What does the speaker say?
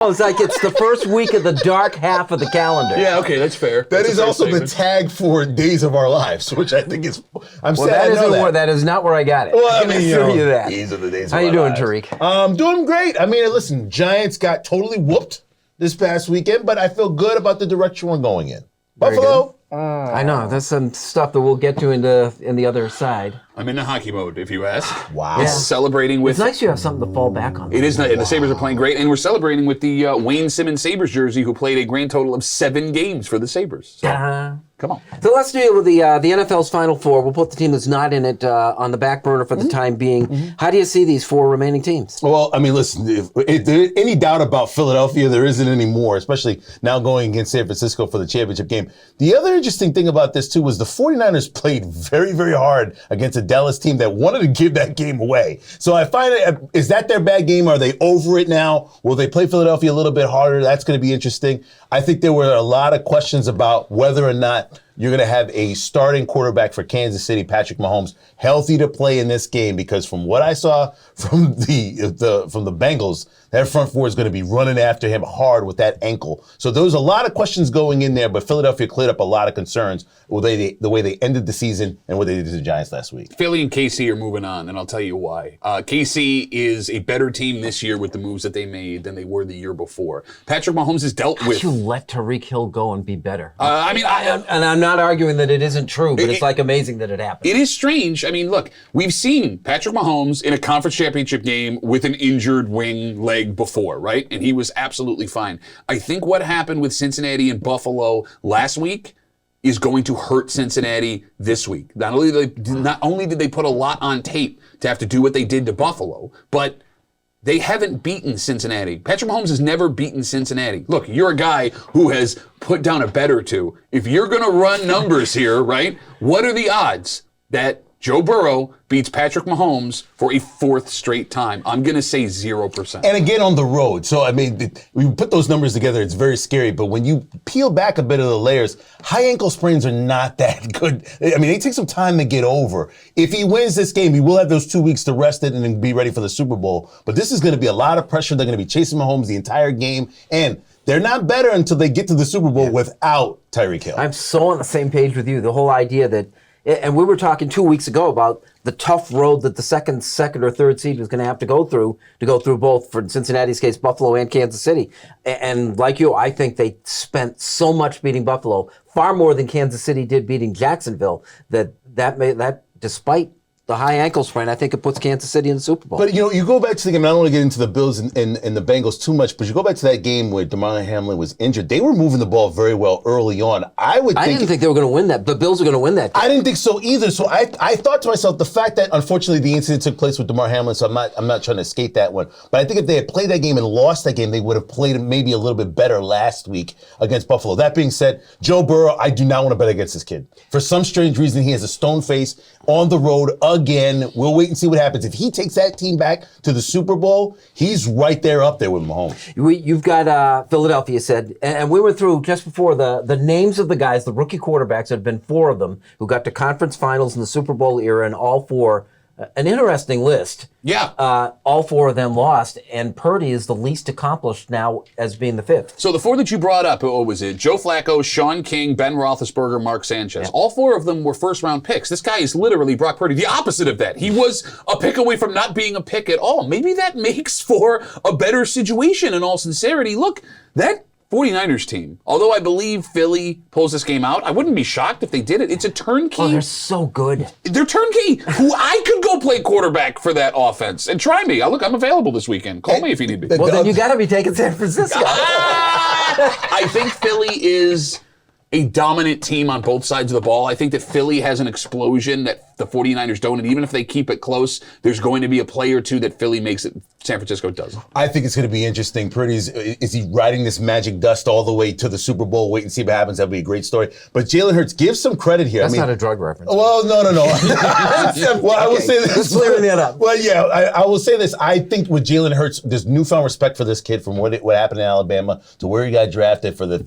It's like it's the first week of the dark half of the calendar. Yeah, okay, that's fair. That is also the tag for Days of Our Lives, which I think is. I'm Well, sad I know that. that is not where I got it. Well, I can mean, assure you that. These are the days. How of you our doing, lives. Tariq? Doing great. I mean, listen, Giants got totally whooped this past weekend, but I feel good about the direction we're going in. Very Buffalo. I know. There's some stuff that we'll get to in the other side. I'm in the hockey mode, if you ask. Wow. It's celebrating with. It's nice you have something to fall back on. It is nice. The Sabres are playing great, and we're celebrating with the Wayne Simmons Sabres jersey, who played a grand total of 7 games for the Sabres. So, come on. So let's deal with the NFL's Final Four. We'll put the team that's not in it on the back burner for the time being. How do you see these 4 remaining teams? Well, I mean, listen, if there's any doubt about Philadelphia, there isn't anymore, especially now going against San Francisco for the championship game. The other interesting thing about this, too, was the 49ers played very, very hard against a Dallas team that wanted to give that game away. So I find is that their bad game? Are they over it now? Will they play Philadelphia a little bit harder? That's going to be interesting. I think there were a lot of questions about whether or not you're going to have a starting quarterback for Kansas City, Patrick Mahomes, healthy to play in this game, because from what I saw from the Bengals, that front four is going to be running after him hard with that ankle. So there's a lot of questions going in there, but Philadelphia cleared up a lot of concerns with the way they ended the season and what they did to the Giants last week. Philly and KC are moving on, and I'll tell you why. KC is a better team this year with the moves that they made than they were the year before. Patrick Mahomes has dealt with. You let Tariq Hill go and be better. And I'm not arguing that it isn't true, but it's like amazing that it happened. It is strange. I mean, look, we've seen Patrick Mahomes in a conference championship game with an injured wing leg before, right? And he was absolutely fine. I think what happened with Cincinnati and Buffalo last week is going to hurt Cincinnati this week. Not only did they put a lot on tape to have to do what they did to Buffalo, but they haven't beaten Cincinnati. Patrick Mahomes has never beaten Cincinnati. Look, you're a guy who has put down a bet or two. If you're going to run numbers here, right, what are the odds that Joe Burrow beats Patrick Mahomes for a 4th straight time? I'm going to say 0%. And again, on the road. So, I mean, we put those numbers together, it's very scary. But when you peel back a bit of the layers, high ankle sprains are not that good. I mean, they take some time to get over. If he wins this game, he will have those 2 weeks to rest it and then be ready for the Super Bowl. But this is going to be a lot of pressure. They're going to be chasing Mahomes the entire game. And they're not better until they get to the Super Bowl without Tariq Hill. I'm so on the same page with you. The whole idea that, and we were talking 2 weeks ago about the tough road that the second or third seed was going to have to go through both, for Cincinnati's case, Buffalo and Kansas City. And like you, I think they spent so much beating Buffalo, far more than Kansas City did beating Jacksonville, that despite the high ankle sprain, I think it puts Kansas City in the Super Bowl. But, you go back to the game, I don't want to get into the Bills and the Bengals too much, but you go back to that game where DeMar Hamlin was injured. They were moving the ball very well early on. I didn't think they were going to win that. The Bills were going to win that game. I didn't think so either. So I thought to myself, the fact that unfortunately the incident took place with DeMar Hamlin, so I'm not trying to escape that one. But I think if they had played that game and lost that game, they would have played maybe a little bit better last week against Buffalo. That being said, Joe Burrow, I do not want to bet against this kid. For some strange reason, he has a stone face on the road again. We'll wait and see what happens. If he takes that team back to the Super Bowl, he's right there up there with Mahomes. You've got Philadelphia said, and we went through just before the names of the guys, the rookie quarterbacks. There had been 4 of them who got to conference finals in the Super Bowl era, and all 4, an interesting list. Yeah. All 4 of them lost, and Purdy is the least accomplished now as being the 5th. So the 4 that you brought up, what was it? Joe Flacco, Sean King, Ben Roethlisberger, Mark Sanchez. Yeah. All 4 of them were first-round picks. This guy is literally Brock Purdy, the opposite of that. He was a pick away from not being a pick at all. Maybe that makes for a better situation in all sincerity. Look, that 49ers team, although I believe Philly pulls this game out, I wouldn't be shocked if they did it. It's a turnkey. Oh, they're so good. They're turnkey. Who I could go play quarterback for that offense. And try me. Look, I'm available this weekend. Call me if you need me. Well, then you got to be taking San Francisco. I think Philly is a dominant team on both sides of the ball. I think that Philly has an explosion that the 49ers don't, and even if they keep it close, there's going to be a play or two that Philly makes it San Francisco doesn't. I think it's going to be interesting. Purdy's, is he riding this magic dust all the way to the Super Bowl? Wait and see what happens. That'll be a great story. But Jalen Hurts, give some credit here. That's not a drug reference. Well, no. Well, I will say this. Let's clear that up. Well, yeah, I will say this. I think with Jalen Hurts, there's newfound respect for this kid from what happened in Alabama to where he got drafted for the